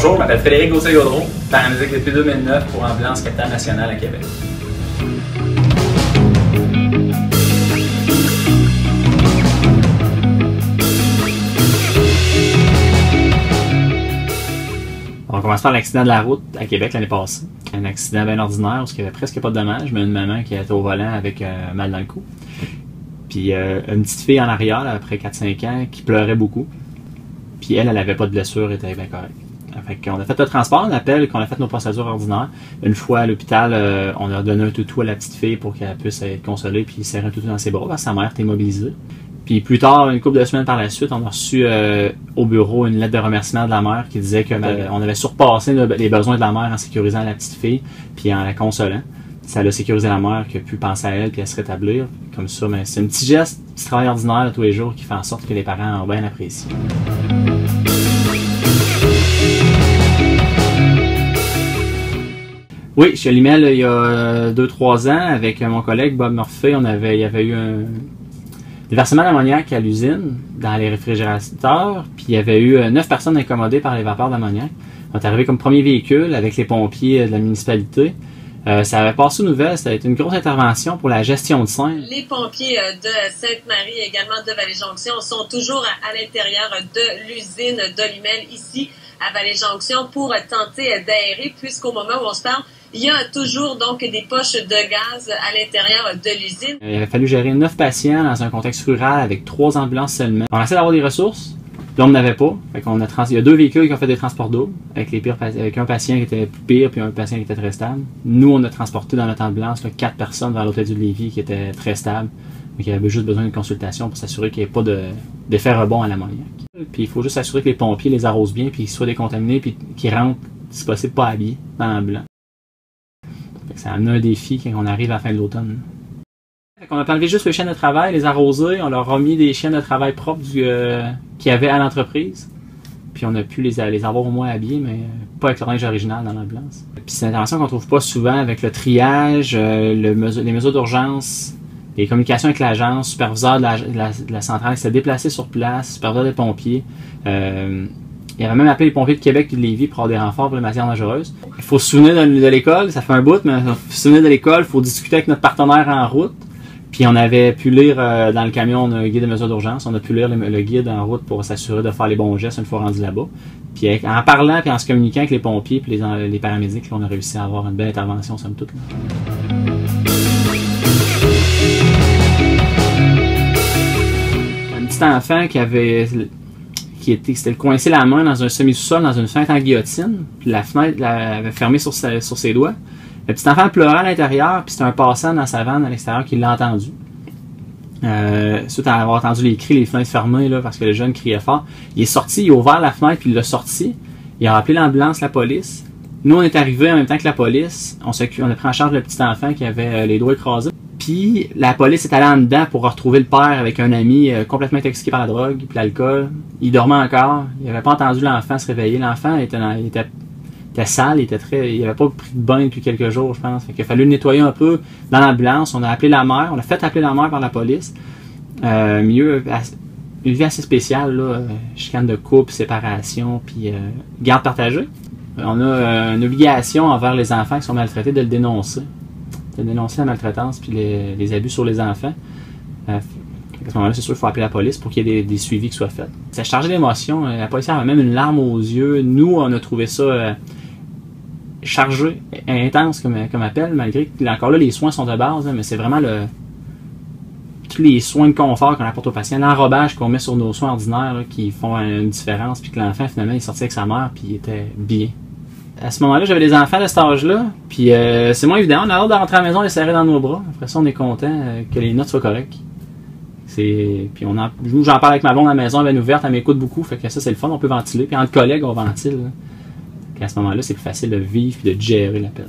Bonjour, je m'appelle Frédéric Gauthier-Gaudreau, paramédic depuis 2009 pour Ambulance Capitale Nationale à Québec. On commence par l'accident de la route à Québec l'année passée. Un accident bien ordinaire où il n'y avait presque pas de dommages, mais une maman qui était au volant avec mal dans le cou. Puis une petite fille en arrière, là, après 4-5 ans, qui pleurait beaucoup. Puis elle n'avait pas de blessure, elle était bien correcte. Fait qu'on a fait le transport, on appelle qu'on a fait nos procédures ordinaires. Une fois à l'hôpital, on a donné un toutou à la petite fille pour qu'elle puisse être consolée, puis serrer un toutou dans ses bras parce que sa mère était immobilisée. Puis plus tard, une couple de semaines par la suite, on a reçu au bureau une lettre de remerciement de la mère qui disait qu'on avait surpassé les besoins de la mère en sécurisant la petite fille, puis en la consolant. Ça a sécurisé la mère qui a pu penser à elle puis à se rétablir. Comme ça, mais c'est un petit geste, un petit travail ordinaire de tous les jours qui fait en sorte que les parents ont bien apprécié. Oui, je suis allumé il y a 2-3 ans avec mon collègue Bob Murphy. Il y avait eu un déversement d'ammoniac à l'usine dans les réfrigérateurs. Puis il y avait eu 9 personnes incommodées par les vapeurs d'ammoniac. On est arrivé comme premier véhicule avec les pompiers de la municipalité. Ça avait passé aux nouvelles, ça a été une grosse intervention pour la gestion de scène. Les pompiers de Sainte-Marie et également de Vallée-Jonction sont toujours à l'intérieur de l'usine d'Olymel ici à Vallée-Jonction pour tenter d'aérer, puisqu'au moment où on se parle, il y a toujours donc des poches de gaz à l'intérieur de l'usine. Il avait fallu gérer 9 patients dans un contexte rural avec 3 ambulances seulement. On essaie d'avoir des ressources. Là, on n'en avait pas. Fait qu'on il y a 2 véhicules qui ont fait des transports d'eau avec un patient qui était plus pire puis un patient qui était très stable. Nous, on a transporté dans notre ambulance 4 personnes vers l'hôtel du Lévis qui étaient très stables, mais qui avaient juste besoin d'une consultation pour s'assurer qu'il n'y ait pas d'effet rebond à l'ammoniac. Puis il faut juste s'assurer que les pompiers les arrosent bien puis qu'ils soient décontaminés puis qu'ils rentrent, si possible, pas habillés dans l'ambulance. Ça a amené un défi quand on arrive à la fin de l'automne. On a enlevé juste les chiens de travail, les arrosés, on leur a mis des chiens de travail propres qu'il y avait à l'entreprise. Puis on a pu les avoir au moins habillés, mais pas avec le linge original dans l'ambulance. Puis c'est une intervention qu'on trouve pas souvent avec le triage, les mesures d'urgence, les communications avec l'agence, superviseur de la centrale qui s'est déplacé sur place, superviseur des pompiers. Il avait même appelé les pompiers de Québec et de Lévis pour avoir des renforts pour les matières dangereuses. Il faut se souvenir de l'école, ça fait un bout, mais il faut se souvenir de l'école, il faut discuter avec notre partenaire en route. Puis on avait pu lire dans le camion, on a un guide de mesures d'urgence, on a pu lire le guide en route pour s'assurer de faire les bons gestes une fois rendu là-bas. Puis en parlant et en se communiquant avec les pompiers et les paramédics, là, on a réussi à avoir une belle intervention somme toute. Là. Un petit enfant s'était coincé la main dans un semi-sous-sol, dans une fenêtre en guillotine, puis la fenêtre avait fermé sur ses doigts. Le petit enfant pleurait à l'intérieur, puis c'était un passant dans sa vanne à l'extérieur qui l'a entendu. Suite à avoir entendu les cris, les fenêtres fermées, là, parce que le jeune criait fort, il est sorti, il a ouvert la fenêtre, puis il l'a sorti. Il a appelé l'ambulance, la police. Nous, on est arrivés en même temps que la police. On a pris en charge le petit enfant qui avait les doigts écrasés. Puis la police est allée en dedans pour retrouver le père avec un ami complètement intoxiqué par la drogue puis l'alcool. Il dormait encore. Il n'avait pas entendu l'enfant se réveiller. L'enfant était sale, il avait pas pris de bain depuis quelques jours, je pense. Fait qu'il a fallu le nettoyer un peu dans l'ambulance. On a appelé la mère. On a fait appeler la mère par la police. Une vie assez spéciale, là. Chicane de couple, séparation, puis garde partagée. On a une obligation envers les enfants qui sont maltraités de le dénoncer. De dénoncer la maltraitance puis les abus sur les enfants. À ce moment-là, c'est sûr qu'il faut appeler la police pour qu'il y ait des suivis qui soient faits. Ça chargé d'émotion. La policière avait même une larme aux yeux. Nous, on a trouvé ça chargé, intense comme appel, malgré que encore là, les soins sont de base, mais c'est vraiment tous les soins de confort qu'on apporte aux patients, l'enrobage qu'on met sur nos soins ordinaires là, qui font une différence, puis que l'enfant, finalement, il est sorti avec sa mère, puis il était bien. À ce moment-là, j'avais des enfants de cet âge-là, puis c'est moins évident. On a hâte de rentrer à la maison, les serrer dans nos bras. Après ça, on est content que les notes soient correctes. Puis j'en parle avec ma blonde à la maison, elle est ouverte, elle m'écoute beaucoup, fait que ça, c'est le fun, on peut ventiler. Puis entre collègues, on ventile. À ce moment-là, c'est plus facile de vivre et de gérer la peine.